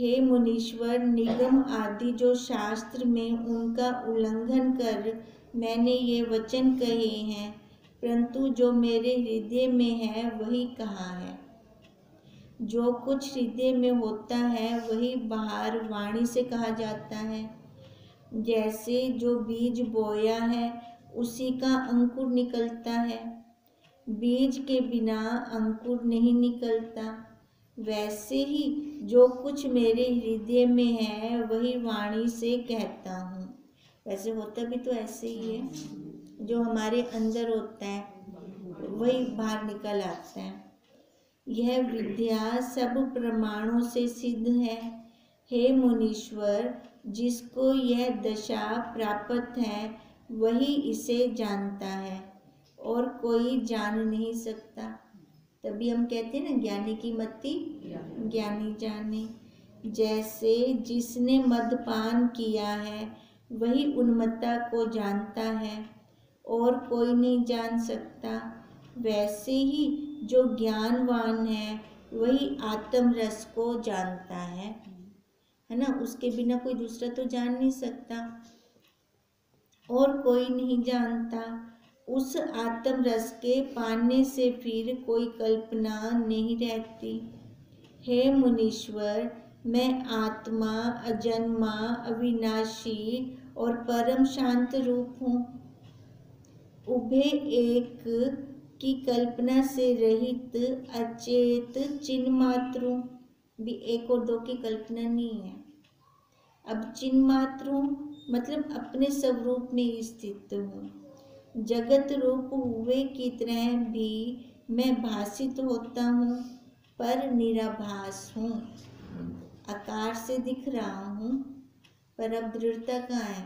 हे मुनीश्वर, निगम आदि जो शास्त्र में उनका उल्लंघन कर मैंने ये वचन कहे हैं, परंतु जो मेरे हृदय में है वही कहा है। जो कुछ हृदय में होता है वही बाहर वाणी से कहा जाता है। जैसे जो बीज बोया है उसी का अंकुर निकलता है, बीज के बिना अंकुर नहीं निकलता, वैसे ही जो कुछ मेरे हृदय में है वही वाणी से कहता हूँ। वैसे होता भी तो ऐसे ही है, जो हमारे अंदर होता है वही बाहर निकल आता है। यह विद्या सब प्रमाणों से सिद्ध है। हे मुनीश्वर, जिसको यह दशा प्राप्त है वही इसे जानता है और कोई जान नहीं सकता। तभी हम कहते हैं ना, ज्ञानी की मति ज्ञानी जाने। जैसे जिसने मदपान किया है वही उन्मत्ता को जानता है और कोई नहीं जान सकता, वैसे ही जो ज्ञानवान है वही आत्म रस को जानता है ना। उसके बिना कोई दूसरा तो जान नहीं सकता और कोई नहीं जानता। उस आत्म रस के पाने से फिर कोई कल्पना नहीं रहती। हे मुनीश्वर, मैं आत्मा, अजन्मा, अविनाशी और परम शांत रूप हूँ। उभय एक की कल्पना से रहित अचेत चिन्ह मात्र हूँ। भी एक और दो की कल्पना नहीं है। अब चिन्ह मात्र हूँ मतलब अपने स्वरूप में स्थित हूँ। जगत रूप हुए की तरह भी मैं भासित होता हूँ, पर निराभास हूँ। आकार से दिख रहा हूँ पर अब दृढ़ता कहाँ है?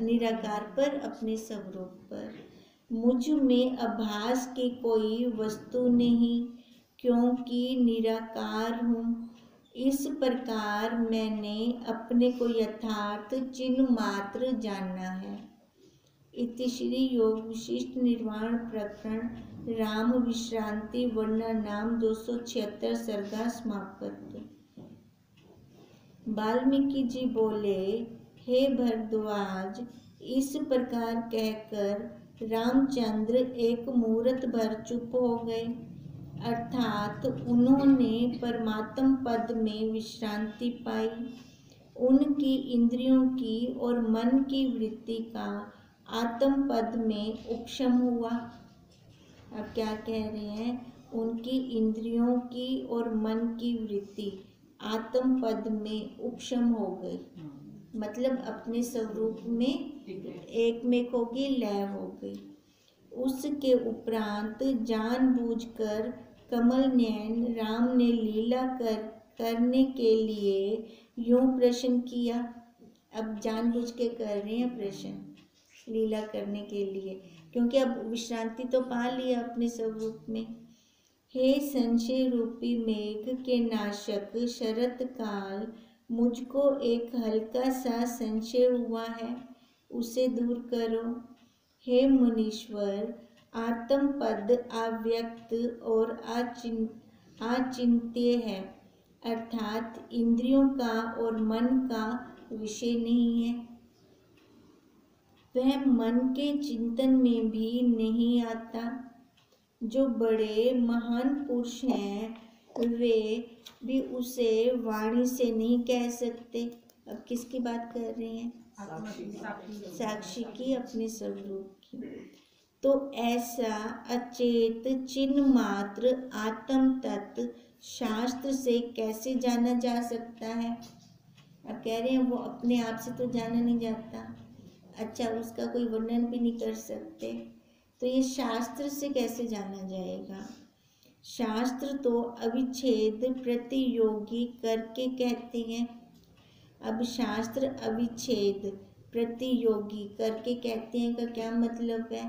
निराकार पर, अपने स्वरूप पर। मुझ में आभास की कोई वस्तु नहीं, क्योंकि निराकार हूँ। इस प्रकार मैंने अपने को यथार्थ चिन्ह मात्र जाना है। इति श्री योग विशिष्ट निर्वाण प्रकरण राम विश्रांति वर्णा नाम 276 सर्गा समाप्त। वाल्मीकि जी बोले, हे भरद्वाज, इस प्रकार कहकर रामचंद्र एक मुहूर्त भर चुप हो गए, अर्थात उन्होंने परमात्म पद में विश्रांति पाई। उनकी इंद्रियों की और मन की वृत्ति का आत्म पद में उपशम हुआ। अब क्या कह रहे हैं? उनकी इंद्रियों की और मन की वृत्ति आत्म पद में उपशम हो गई, मतलब अपने स्वरूप में एक में हो गई, लय हो गई। उसके उपरांत जानबूझकर कमल नयन राम ने लीला करने के लिए यूं प्रश्न किया। अब जानबूझ के कर रहे हैं प्रश्न, लीला करने के लिए, क्योंकि अब विश्रांति तो पा लिया अपने स्वरूप में। हे संशय रूपी मेघ के नाशक शरत काल, मुझको एक हल्का सा संशय हुआ है, उसे दूर करो। हे मुनीश्वर, आत्म पद अव्यक्त और अचिंत्य है, अर्थात इंद्रियों का और मन का विषय नहीं है। वह मन के चिंतन में भी नहीं आता। जो बड़े महान पुरुष हैं वे भी उसे वाणी से नहीं कह सकते। अब किसकी बात कर रहे हैं? साक्षी की, अपने स्वरूप की। तो ऐसा अचेत चिन्ह मात्र आत्म तत्व शास्त्र से कैसे जाना जा सकता है? अब कह रहे हैं वो अपने आप से तो जाना नहीं जाता। अच्छा, उसका कोई वर्णन भी नहीं कर सकते, तो ये शास्त्र से कैसे जाना जाएगा? शास्त्र तो अविच्छेद प्रतियोगी करके कहते हैं। अब शास्त्र अविच्छेद प्रतियोगी करके कहते हैं का क्या मतलब है?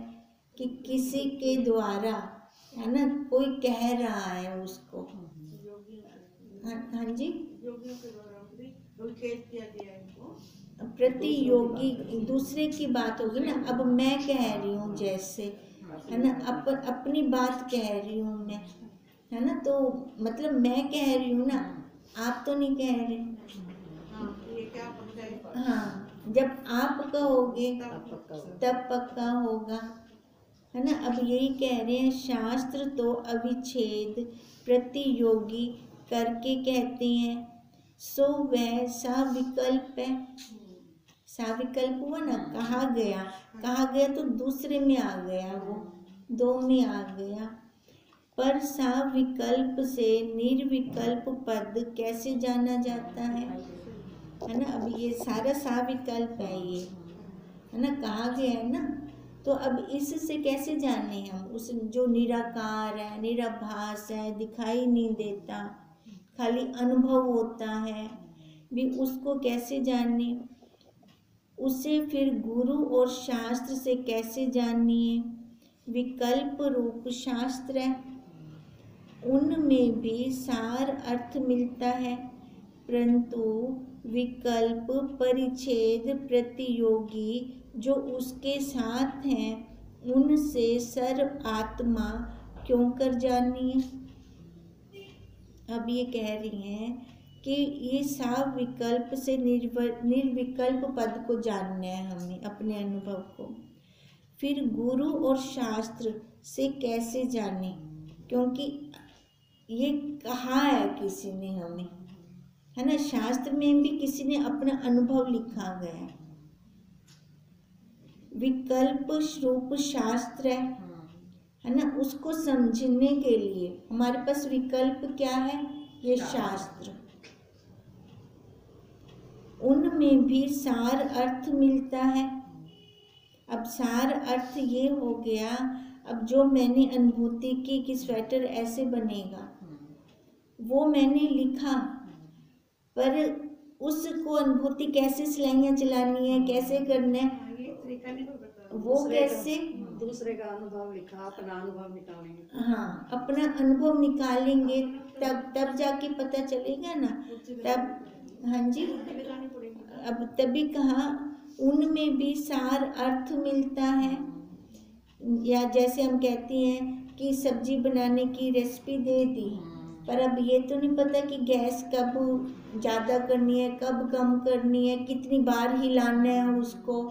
कि किसी के द्वारा, है ना, कोई कह रहा है उसको। हाँ जी, प्रतियोगी दूसरे की बात होगी ना। अब मैं कह रही हूँ जैसे, है ना, अपनी बात कह रही हूँ मैं, है ना, तो मतलब मैं कह रही हूँ ना, आप तो नहीं कह रहे। ये क्या पक्का है? हाँ, जब आप कहोगे तब पक्का होगा, है ना। अब यही कह रहे हैं, शास्त्र तो अविच्छेद प्रतियोगी करके कहते हैं, सो वह साविकल्प है। साविकल्प हुआ ना, कहा गया तो दूसरे में आ गया, वो दो में आ गया। पर साविकल्प से निर्विकल्प पद कैसे जाना जाता है ना। अब ये सारा साविकल्प है, ये है ना, कहा गया है ना। तो अब इससे कैसे जाने हम उस जो निराकार है, निराभास है, दिखाई नहीं देता, खाली अनुभव होता है, भी उसको कैसे जाने। उसे फिर गुरु और शास्त्र से कैसे जानिए। विकल्प रूप शास्त्र है, उनमें भी सार अर्थ मिलता है, परंतु विकल्प परिच्छेद प्रतियोगी जो उसके साथ हैं उनसे सर्व आत्मा क्यों कर जानिए। अब ये कह रही हैं कि ये साव विकल्प से निर्विकल्प पद को जानना है हमें, अपने अनुभव को। फिर गुरु और शास्त्र से कैसे जाने, क्योंकि ये कहा है किसी ने हमें, है ना। शास्त्र में भी किसी ने अपना अनुभव लिखा गया है। विकल्प रूप शास्त्र है ना, उसको समझने के लिए हमारे पास विकल्प क्या है, ये शास्त्र। उनमें भी सार अर्थ मिलता है। अब सार अर्थ ये हो गया, अब जो मैंने अनुभूति की कि स्वेटर ऐसे बनेगा, वो मैंने लिखा, पर उसको अनुभूति कैसे सिलाइयाँ चलानी है, कैसे करना है, वो कैसे दूसरे का अनुभव लिखा, अपना अनुभव निकालेंगे। हाँ, अपना अनुभव निकालेंगे तब जाके पता चलेगा ना, तब। हाँ जी, अब तभी कहा उनमें भी सार अर्थ मिलता है। या जैसे हम कहते हैं कि सब्जी बनाने की रेसिपी दे दी, पर अब ये तो नहीं पता कि गैस कब ज़्यादा करनी है, कब कम करनी है, कितनी बार हिलाना है उसको,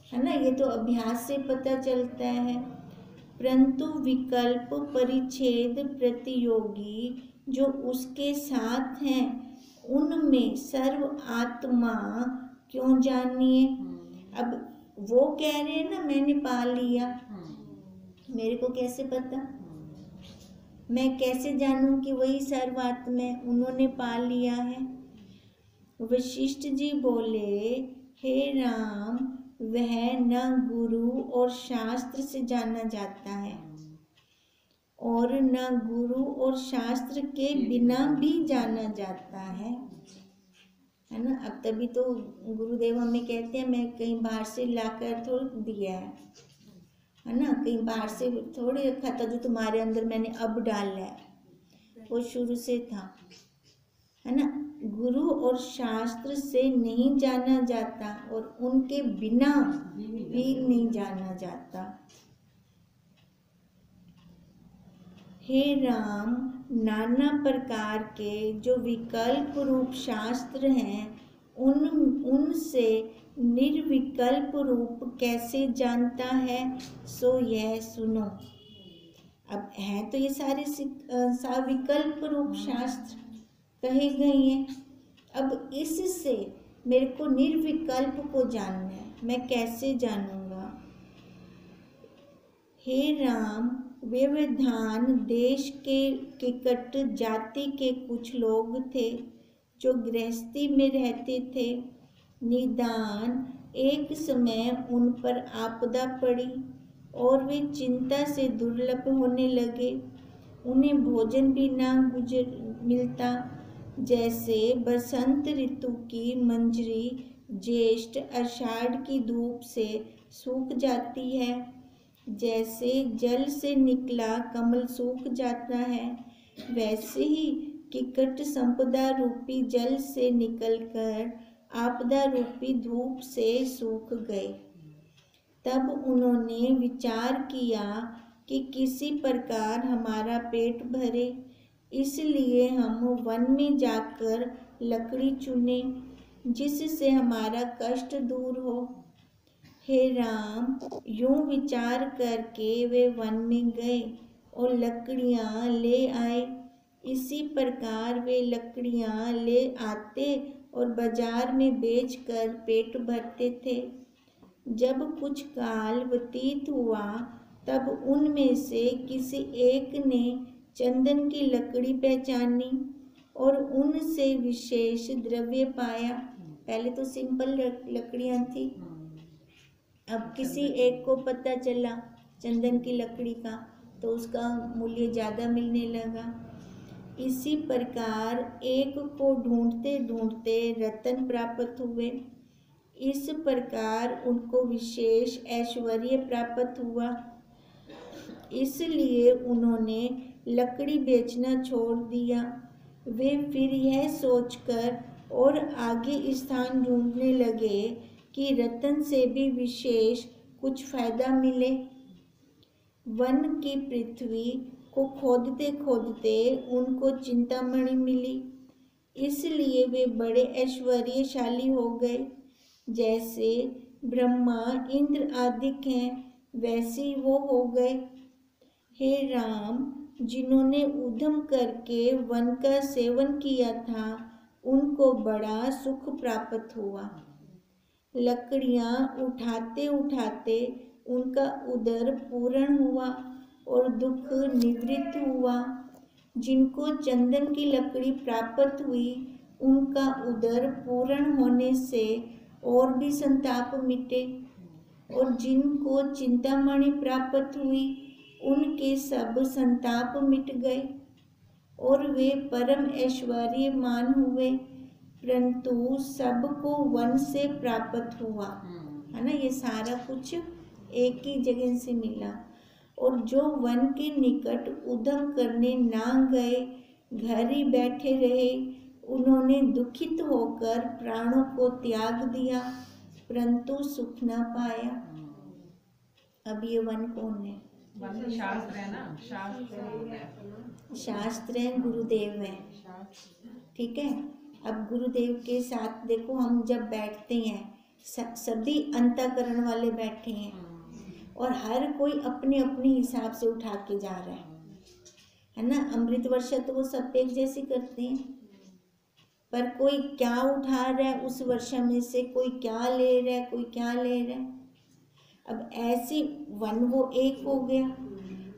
है ना। ये तो अभ्यास से पता चलता है। परंतु विकल्प परिच्छेद प्रतियोगी जो उसके साथ हैं उनमें सर्व आत्मा क्यों जानिए। अब वो कह रहे हैं ना, मैंने पा लिया, मेरे को कैसे पता, मैं कैसे जानूं कि वही सर्वात्मा है, उन्होंने पा लिया है। वशिष्ठ जी बोले, हे राम, वह न गुरु और शास्त्र से जाना जाता है और न गुरु और शास्त्र के बिना भी जाना जाता है ना। अब तभी तो गुरुदेव हमें कहते हैं, मैं कहीं बाहर से लाकर थोड़ा दिया है ना, कहीं बाहर से थोड़े रखा था, जो तुम्हारे अंदर मैंने अब डाला है, वो शुरू से था, है ना। गुरु और शास्त्र से नहीं जाना जाता और उनके बिना भी नहीं जाना जाता। हे राम, नाना प्रकार के जो विकल्प रूप शास्त्र हैं उनसे निर्विकल्प रूप कैसे जानता है, सो यह सुनो। अब है तो ये सारे विकल्प रूप शास्त्र कहे गए हैं। अब इससे मेरे को निर्विकल्प को जानना है, मैं कैसे जानूंगा। हे राम, व्यवधान देश के कट जाति के कुछ लोग थे जो गृहस्थी में रहते थे। निदान एक समय उन पर आपदा पड़ी और वे चिंता से दुर्लभ होने लगे। उन्हें भोजन भी ना मिलता, जैसे बसंत ऋतु की मंजरी ज्येष्ठ आषाढ़ की धूप से सूख जाती है, जैसे जल से निकला कमल सूख जाता है, वैसे ही किकट संपदा रूपी जल से निकलकर आपदा रूपी धूप से सूख गए। तब उन्होंने विचार किया कि किसी प्रकार हमारा पेट भरे, इसलिए हम वन में जाकर लकड़ी चुने जिससे हमारा कष्ट दूर हो। हे राम, यूं विचार करके वे वन में गए और लकड़ियां ले आए। इसी प्रकार वे लकड़ियां ले आते और बाजार में बेचकर पेट भरते थे। जब कुछ काल व्यतीत हुआ तब उनमें से किसी एक ने चंदन की लकड़ी पहचानी और उनसे विशेष द्रव्य पाया। पहले तो सिंपल लकड़ियां थी, अब किसी एक को पता चला चंदन की लकड़ी का, तो उसका मूल्य ज़्यादा मिलने लगा। इसी प्रकार एक को ढूंढते ढूंढते रत्न प्राप्त हुए। इस प्रकार उनको विशेष ऐश्वर्य प्राप्त हुआ। इसलिए उन्होंने लकड़ी बेचना छोड़ दिया। वे फिर यह सोचकर और आगे स्थान ढूंढने लगे कि रत्न से भी विशेष कुछ फायदा मिले। वन की पृथ्वी को खोदते खोदते उनको चिंतामणि मिली। इसलिए वे बड़े ऐश्वर्यशाली हो गए। जैसे ब्रह्मा इंद्र आदि हैं वैसे वो हो गए। हे राम, जिन्होंने उद्यम करके वन का सेवन किया था उनको बड़ा सुख प्राप्त हुआ। लकड़ियां उठाते उठाते उनका उदर पूर्ण हुआ और दुख निवृत्त हुआ। जिनको चंदन की लकड़ी प्राप्त हुई उनका उदर पूर्ण होने से और भी संताप मिटे, और जिनको चिंतामणि प्राप्त हुई उनके सब संताप मिट गए और वे परम ऐश्वर्यमान हुए। परंतु सबको वन से प्राप्त हुआ, है ना, ये सारा कुछ एक ही जगह से मिला। और जो वन के निकट उद्यम करने ना गए, घर ही बैठे रहे, उन्होंने दुखित होकर प्राणों को त्याग दिया परंतु सुख न पाया। अब ये वन कौन है? शास्त्र है ना, शास्त्र है, गुरुदेव है, ठीक है। अब गुरुदेव के साथ देखो, हम जब बैठते हैं सभी अंतःकरण वाले बैठे हैं और हर कोई अपने अपने हिसाब से उठा के जा रहा है ना। अमृत वर्षा तो वो सब एक जैसे करते हैं, पर कोई क्या उठा रहा है उस वर्षा में से, कोई क्या ले रहा है, कोई क्या ले रहा है। अब ऐसी वन वो एक हो गया।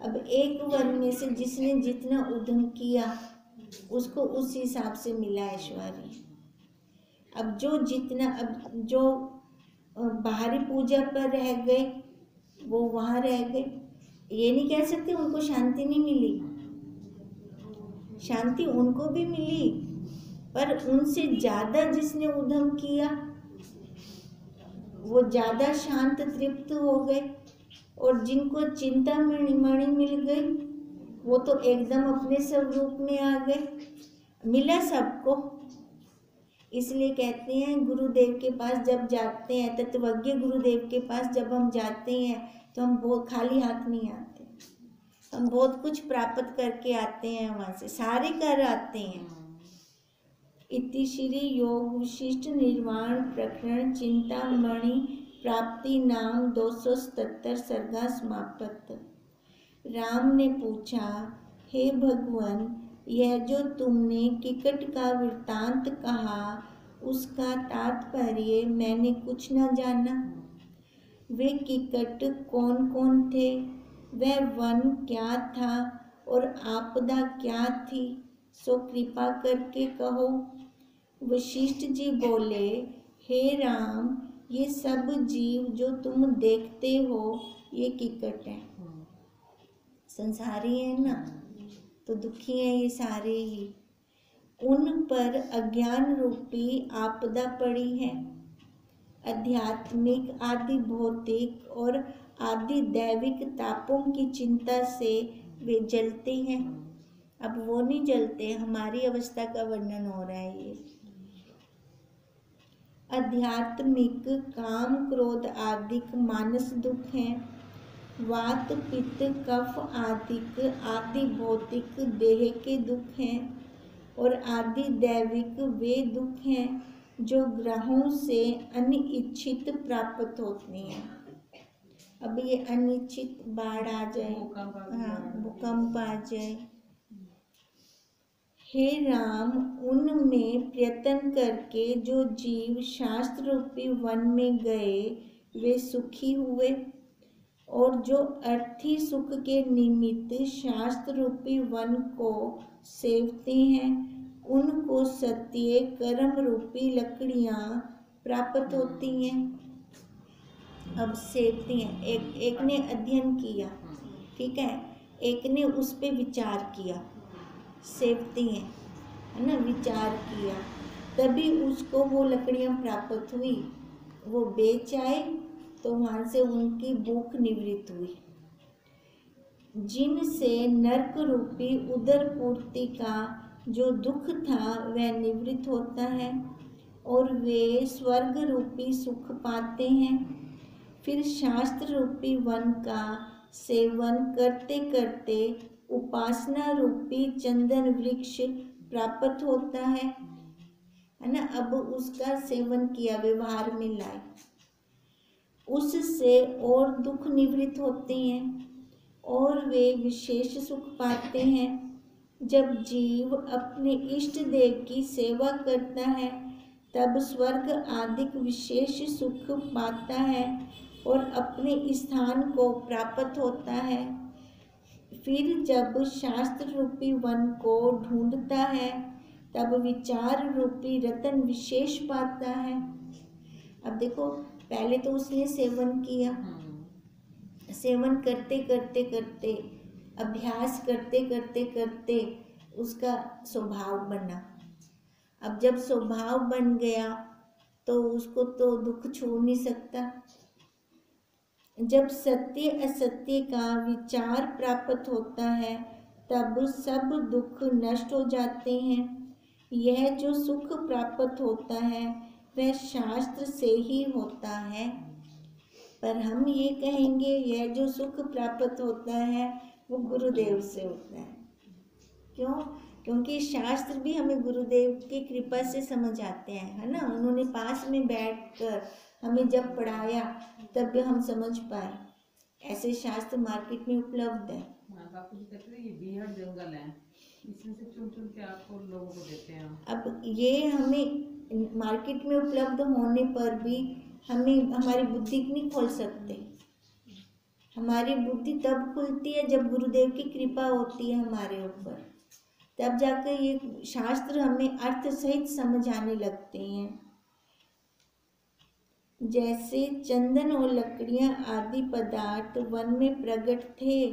अब एक वन में से जिसने जितना उद्यम किया उसको उस हिसाब से मिला ऐश्वर्य। अब जो बाहरी पूजा पर रह गए वो वहाँ रह गए। ये नहीं कह सकते उनको शांति नहीं मिली, शांति उनको भी मिली, पर उनसे ज़्यादा जिसने उद्यम किया वो ज़्यादा शांत तृप्त हो गए, और जिनको चिंतामणि मिल गई वो तो एकदम अपने स्वरूप में आ गए। मिला सबको। इसलिए कहते हैं गुरुदेव के पास जब जाते हैं, तत्वज्ञ गुरुदेव के पास जब हम जाते हैं तो हम बहुत खाली हाथ नहीं आते, हम बहुत कुछ प्राप्त करके आते हैं, वहाँ से सारे कर आते हैं। इति श्री योग विशिष्ट निर्वाण प्रकरण चिंतामणि प्राप्ति नाम 277 सर्गा समाप्त। राम ने पूछा, हे भगवान, यह जो तुमने किकट का वृत्तांत कहा उसका तात्पर्य मैंने कुछ न जाना। वे किकट कौन कौन थे, वह वन क्या था और आपदा क्या थी, सो कृपा करके कहो। वशिष्ठ जी बोले, हे राम, ये सब जीव जो तुम देखते हो ये किकट है, संसारी है ना, तो दुखी है ये सारे ही। उन पर अज्ञान रूपी आपदा पड़ी है। आध्यात्मिक आदि भौतिक और आदि दैविक तापों की चिंता से वे जलते हैं। अब वो नहीं जलते, हमारी अवस्था का वर्णन हो रहा है ये। आध्यात्मिक काम क्रोध आदि मानस दुख हैं। वात पित्त कफ आदि भौतिक देह के दुख हैं और आदि दैविक वे दुख हैं जो ग्रहों से अनिच्छित प्राप्त होते हैं। अब ये अनिच्छित बाढ़ आ जाए, भूकंप आ जाए। हे राम, उनमें प्रयत्न करके जो जीव शास्त्र रूपी वन में गए वे सुखी हुए, और जो अर्थी सुख के निमित्त शास्त्र रूपी वन को सेवते हैं उनको सत्य कर्म रूपी लकड़ियां प्राप्त होती हैं। अब सेवती हैं, एक ने अध्ययन किया, ठीक है, एक ने उस पे विचार किया, सेवती हैं, है ना, विचार किया, तभी उसको वो लकड़ियां प्राप्त हुई। वो बेच आए तो वहां से उनकी भूख निवृत्त हुई, जिनसे नरक रूपी उदर पूर्ति का जो दुख था वह निवृत्त होता है और वे स्वर्ग रूपी सुख पाते हैं। फिर शास्त्र रूपी वन का सेवन करते करते उपासना रूपी चंदन वृक्ष प्राप्त होता है ना। अब उसका सेवन किया, व्यवहार में लाए, उससे और दुख निवृत्त होते हैं और वे विशेष सुख पाते हैं। जब जीव अपने इष्ट देव की सेवा करता है तब स्वर्ग आदि विशेष सुख पाता है और अपने स्थान को प्राप्त होता है। फिर जब शास्त्र रूपी वन को ढूंढता है तब विचार रूपी रतन विशेष पाता है। अब देखो, पहले तो उसने सेवन किया, सेवन करते करते करते, अभ्यास करते करते करते उसका स्वभाव बना। अब जब स्वभाव बन गया तो उसको तो दुख छोड़ नहीं सकता। जब सत्य असत्य का विचार प्राप्त होता है तब सब दुख नष्ट हो जाते हैं। यह जो सुख प्राप्त होता है वह शास्त्र से ही होता है, पर हम ये कहेंगे यह जो सुख प्राप्त होता है वो गुरुदेव से होता है। क्यों? क्योंकि शास्त्र भी हमें गुरुदेव की कृपा से समझ आते हैं, है ना। उन्होंने पास में बैठकर हमें जब पढ़ाया तब हम समझ पाए। ऐसे शास्त्र मार्केट में उपलब्ध है। बापू जी कहते हैं ये बीहड़ जंगल है, इसमें से चुन चुन के आपको लोगों को देते हैं। अब ये हमें मार्केट में उपलब्ध होने पर भी हमें हमारी बुद्धि नहीं खोल सकते। हमारी बुद्धि तब खुलती है जब गुरुदेव की कृपा होती है हमारे ऊपर, तब जाकर ये शास्त्र हमें अर्थ सहित समझ आने लगते हैं। जैसे चंदन और लकड़ियां आदि पदार्थ वन में प्रकट थे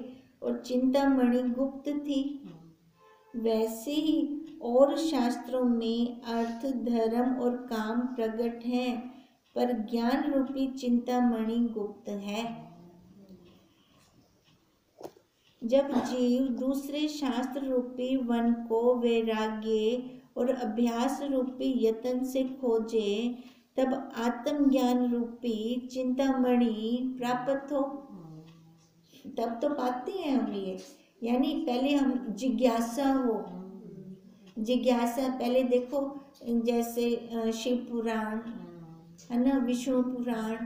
और चिंतामणि गुप्त थी, वैसे ही और शास्त्रों में अर्थ, धर्म और काम प्रकट हैं, पर ज्ञान रूपी चिंतामणि गुप्त है। जब जीव दूसरे शास्त्र रूपी वन को वैराग्य और अभ्यास रूपी यत्न से खोजे तब आत्मज्ञान रूपी चिंतामणि प्राप्त हो। तब तो पाते हैं हम ये, यानी पहले हम जिज्ञासा हो। जिज्ञासा पहले देखो, जैसे शिव पुराण है ना, विष्णु पुराण,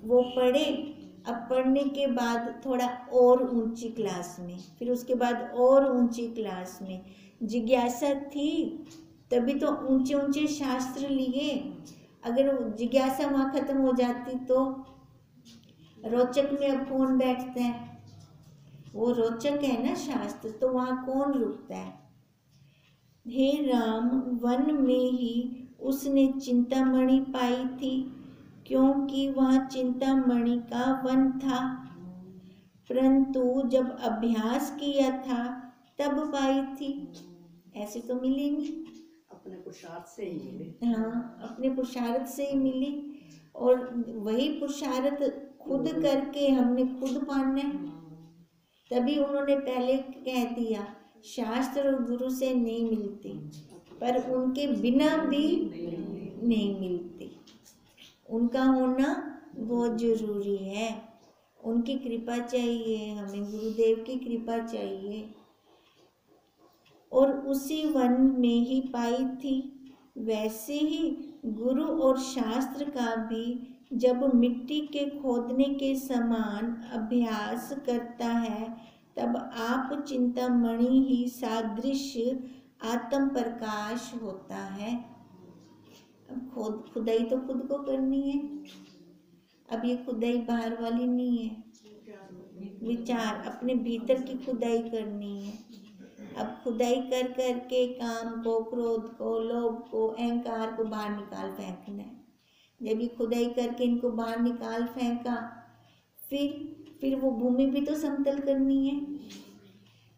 वो पढ़े। अब पढ़ने के बाद थोड़ा और ऊंची क्लास में, फिर उसके बाद और ऊंची क्लास में जिज्ञासा थी, तभी तो ऊंचे ऊंचे शास्त्र लिए। अगर जिज्ञासा वहाँ खत्म हो जाती तो रोचक में अब कौन बैठता है? वो रोचक है ना शास्त्र, तो वहाँ कौन रुकता है? हे राम, वन में ही उसने चिंतामणि पाई थी, क्योंकि वहाँ चिंतामणि का वन था, परंतु जब अभ्यास किया था तब पाई थी। ऐसे तो मिली नहीं, अपने पुरुषार्थ से ही मिले। हाँ, अपने पुरुषार्थ से ही मिली, और वही पुरुषार्थ खुद करके हमने खुद पाना है। तभी उन्होंने पहले कह दिया, शास्त्र और गुरु से नहीं मिलती, पर उनके बिना भी नहीं मिलती। उनका होना बहुत जरूरी है। उनकी कृपा चाहिए, हमें गुरुदेव की कृपा चाहिए। और उसी वन में ही पाई थी। वैसे ही गुरु और शास्त्र का भी जब मिट्टी के खोदने के समान अभ्यास करता है, तब आप चिंतामणि ही सादृश्य आत्म प्रकाश होता है। अब खुदाई तो खुद को करनी है। अब ये खुदाई बाहर वाली नहीं है, विचार अपने भीतर की खुदाई करनी है। अब खुदाई कर कर के काम को, क्रोध को, लोभ को, अहंकार को बाहर निकाल फेंकना है। जब ये खुदाई करके इनको बाहर निकाल फेंका, फिर वो भूमि भी तो समतल करनी है।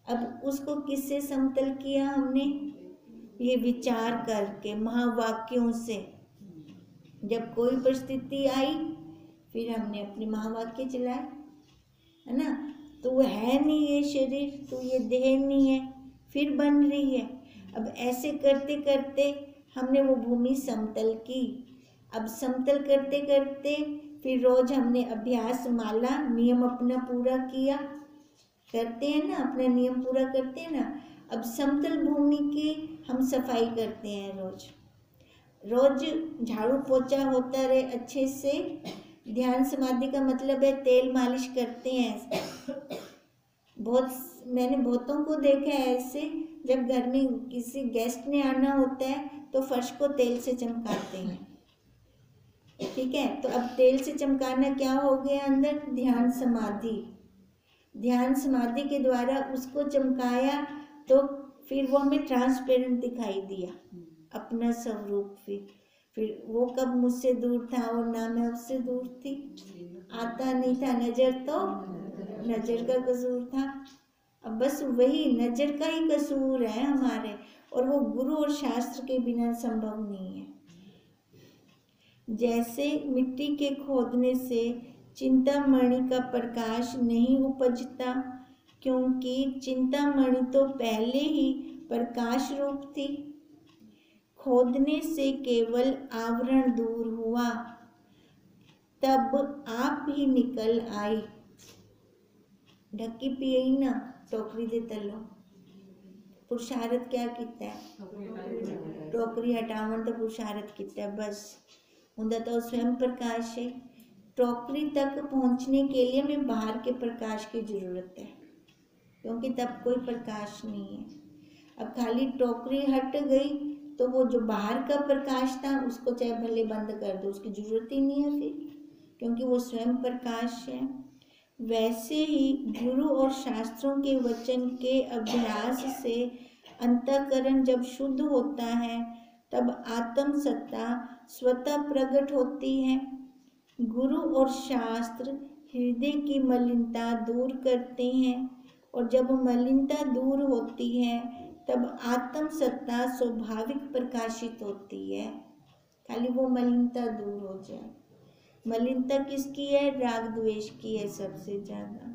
अब उसको किससे समतल किया हमने? ये विचार करके, महावाक्यों से। जब कोई परिस्थिति आई, फिर हमने अपने महावाक्य चलाए, है ना। तो वो है नहीं ये शरीर, तो ये देह नहीं है, फिर बन रही है। अब ऐसे करते करते हमने वो भूमि समतल की। अब समतल करते करते फिर रोज हमने अभ्यास माला नियम अपना पूरा किया, करते हैं ना, अपना नियम पूरा करते हैं ना। अब समतल भूमि की हम सफाई करते हैं रोज। रोज झाड़ू पोछा होता रहे अच्छे से। ध्यान समाधि का मतलब है तेल मालिश करते हैं। मैंने बहुतों को देखा है ऐसे, जब घर में किसी गेस्ट ने आना होता है तो फर्श को तेल से चमकाते हैं। ठीक है, तो अब तेल से चमकाना क्या हो गया अंदर? ध्यान समाधि। ध्यान समाधि के द्वारा उसको चमकाया तो फिर वो हमें ट्रांसपेरेंट दिखाई दिया, अपना स्वरूप। फिर वो कब मुझसे दूर था और ना मैं उससे दूर थी। आता नहीं था नजर, तो नजर का कसूर था। अब बस वही नजर का ही कसूर है हमारे, और वो गुरु और शास्त्र के बिना संभव नहीं है। जैसे मिट्टी के खोदने से चिंतामणि का प्रकाश नहीं उपजता, क्योंकि चिंतामणि तो पहले ही प्रकाश रूप थी। खोदने से केवल आवरण दूर हुआ, तब आप ही निकल आई। ढक्की पिए ना, टोकरी दे तलो। पुरुषार्थ क्या किता है? टोकरी हटावन तो पुरुषार्थ किता है। बस उनका तो स्वयं प्रकाश है। टोकरी तक पहुंचने के लिए हमें बाहर के प्रकाश की जरूरत है, क्योंकि तब कोई प्रकाश नहीं है। अब खाली टोकरी हट गई तो वो जो बाहर का प्रकाश था उसको चाहे भले बंद कर दो, उसकी जरूरत ही नहीं है फिर, क्योंकि वो स्वयं प्रकाश है। वैसे ही गुरु और शास्त्रों के वचन के अभ्यास से अंतःकरण जब शुद्ध होता है, तब आत्म सत्ता स्वतः प्रकट होती है। गुरु और शास्त्र हृदय की मलिनता दूर करते हैं, और जब मलिनता दूर होती है तब आत्म सत्ता स्वाभाविक प्रकाशित होती है। खाली वो मलिनता दूर हो जाए। मलिनता किसकी है? राग द्वेष की है सबसे ज्यादा।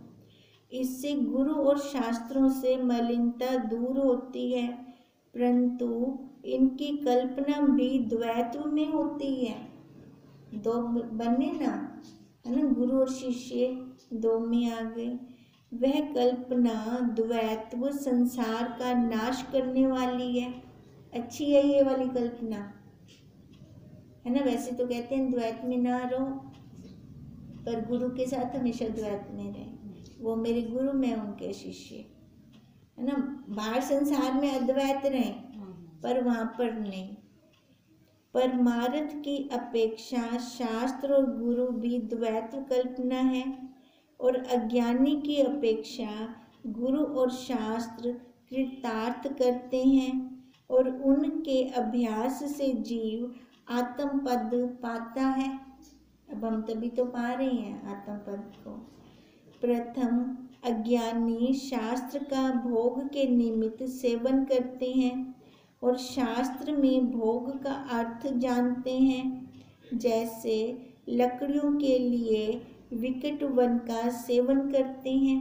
इससे गुरु और शास्त्रों से मलिनता दूर होती है, परंतु इनकी कल्पना भी द्वैत्व में होती है। दो बने ना, है ना, गुरु और शिष्य दो में आ गए। वह कल्पना द्वैत्व संसार का नाश करने वाली है। अच्छी है ये वाली कल्पना, है ना। वैसे तो कहते हैं द्वैत में ना रहो, पर गुरु के साथ हमेशा द्वैत में रहे। वो मेरे गुरु, मैं उनके शिष्य, है ना। बाहर संसार में अद्वैत रहे, पर वहां पर नहीं। परमार्थ की अपेक्षा शास्त्र और गुरु भी द्वैत्व कल्पना है, और अज्ञानी की अपेक्षा गुरु और शास्त्र कृतार्थ करते हैं, और उनके अभ्यास से जीव आत्म पद पाता है। अब हम तभी तो पा रहे हैं आत्म पद को। प्रथम अज्ञानी शास्त्र का भोग के निमित्त सेवन करते हैं, और शास्त्र में भोग का अर्थ जानते हैं। जैसे लकड़ियों के लिए विकट वन का सेवन करते हैं।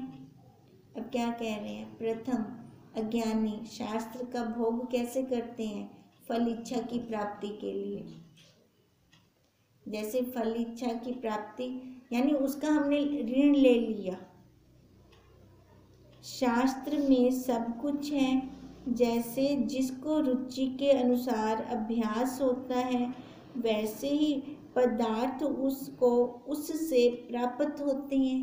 अब क्या कह रहे हैं? प्रथम अज्ञानी शास्त्र का भोग कैसे करते हैं? फल इच्छा की प्राप्ति के लिए। जैसे फल इच्छा की प्राप्ति, यानी उसका हमने ऋण ले लिया। शास्त्र में सब कुछ है, जैसे जिसको रुचि के अनुसार अभ्यास होता है वैसे ही पदार्थ उसको उससे प्राप्त होते हैं।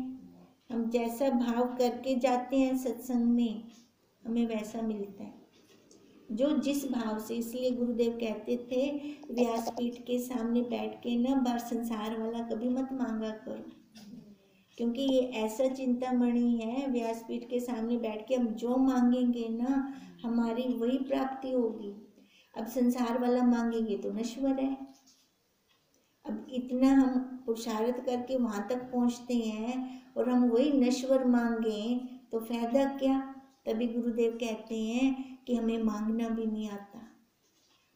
हम जैसा भाव करके जाते हैं सत्संग में, हमें वैसा मिलता है, जो जिस भाव से। इसलिए गुरुदेव कहते थे व्यासपीठ के सामने बैठ के ना बार संसार वाला कभी मत मांगा करो, क्योंकि ये ऐसा चिंतामणि है। व्यासपीठ के सामने बैठ के हम जो मांगेंगे ना हमारी वही प्राप्ति होगी। अब संसार वाला मांगेंगे तो नश्वर है। अब इतना हम पुरुषार्थ करके वहां तक पहुंचते हैं और हम वही नश्वर मांगे तो फायदा क्या। तभी गुरुदेव कहते हैं कि हमें मांगना भी नहीं आता।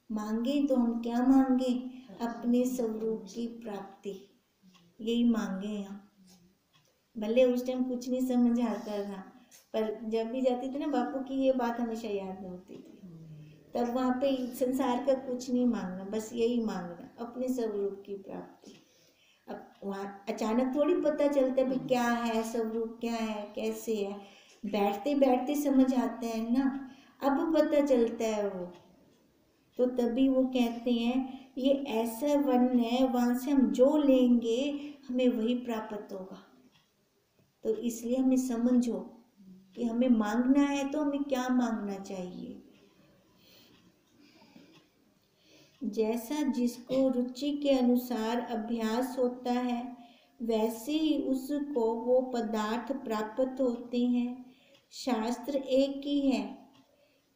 मांगे तो हम क्या मांगे, अपने स्वरूप की प्राप्ति, यही मांगे हम। भले उस टाइम कुछ नहीं समझ आता था, पर जब भी जाती थी ना बापू की ये बात हमेशा याद होती थी। तब वहाँ पे संसार का कुछ नहीं मांगना, बस यही मांगना, अपने स्वरूप की प्राप्ति। अब वहाँ अचानक थोड़ी पता चलता है भी क्या है स्वरूप, क्या है, कैसे है। बैठते बैठते समझ आता है ना, अब पता चलता है वो। तो तभी वो कहते हैं ये ऐसा वन है, वहाँ से हम जो लेंगे हमें वही प्राप्त होगा। तो इसलिए हमें समझो कि हमें मांगना है तो हमें क्या मांगना चाहिए। जैसा जिसको रुचि के अनुसार अभ्यास होता है वैसे ही उसको वो पदार्थ प्राप्त होते हैं। शास्त्र एक ही है,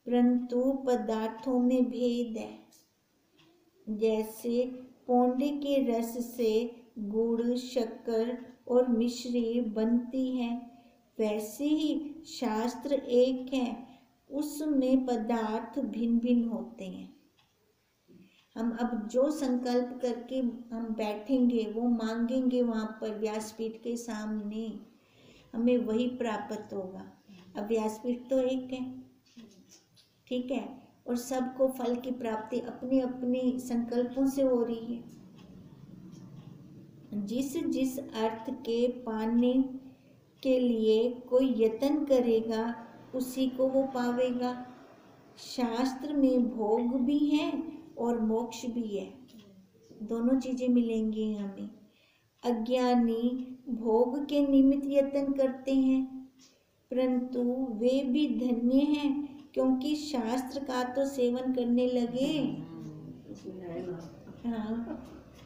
परंतु पदार्थों में भेद है। जैसे पौंडे के रस से गुड़, शक्कर और मिश्री बनती है, वैसे ही शास्त्र एक है, उसमें पदार्थ भिन्न भिन्न होते हैं। हम अब जो संकल्प करके हम बैठेंगे, वो मांगेंगे वहाँ पर व्यासपीठ के सामने, हमें वही प्राप्त होगा। अब व्यासपीठ तो एक है, ठीक है, और सबको फल की प्राप्ति अपने अपने संकल्पों से हो रही है। जिस जिस अर्थ के पाने के लिए कोई यत्न करेगा उसी को वो पावेगा। शास्त्र में भोग भी है और मोक्ष भी है, दोनों चीजें मिलेंगी हमें। अज्ञानी भोग के निमित्त यत्न करते हैं, परंतु वे भी धन्य हैं, क्योंकि शास्त्र का तो सेवन करने लगे। हाँ,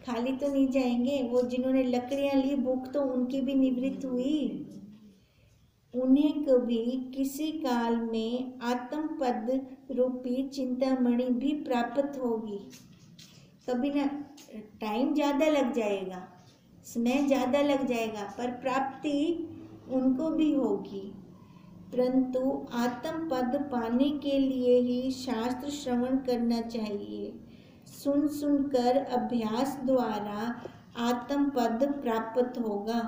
खाली तो नहीं जाएंगे। वो जिन्होंने लकड़ियां ली, भूख तो उनकी भी निवृत्त हुई। उन्हें कभी किसी काल में आत्मपद रूपी चिंतामणि भी प्राप्त होगी। कभी ना, टाइम ज़्यादा लग जाएगा, समय ज़्यादा लग जाएगा, पर प्राप्ति उनको भी होगी। परंतु आत्मपद पाने के लिए ही शास्त्र श्रवण करना चाहिए। सुन सुनकर अभ्यास द्वारा आत्मपद प्राप्त होगा।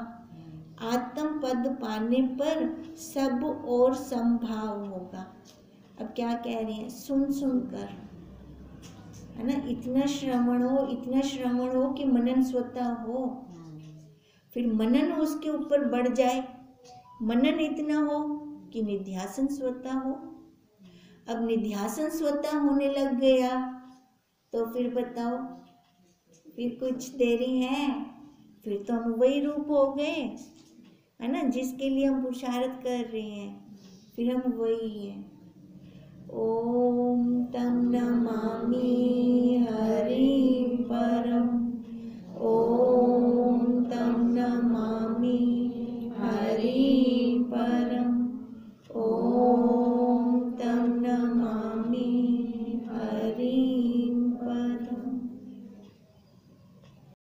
आत्मपद पाने पर सब और संभाव होगा। अब क्या कह रहे हैं, सुन सुनकर, है ना, इतना श्रवण हो, इतना श्रवण हो कि मनन स्वतः हो, फिर मनन उसके ऊपर बढ़ जाए, मनन इतना हो कि निध्यासन स्वतः हो। अब निध्यासन स्वतः होने लग गया तो फिर बताओ, फिर कुछ देरी है, फिर तो हम वही रूप हो गए, है ना, जिसके लिए हम पुरुषार्थ कर रहे हैं, फिर हम वही हैं। ओम तम नमामि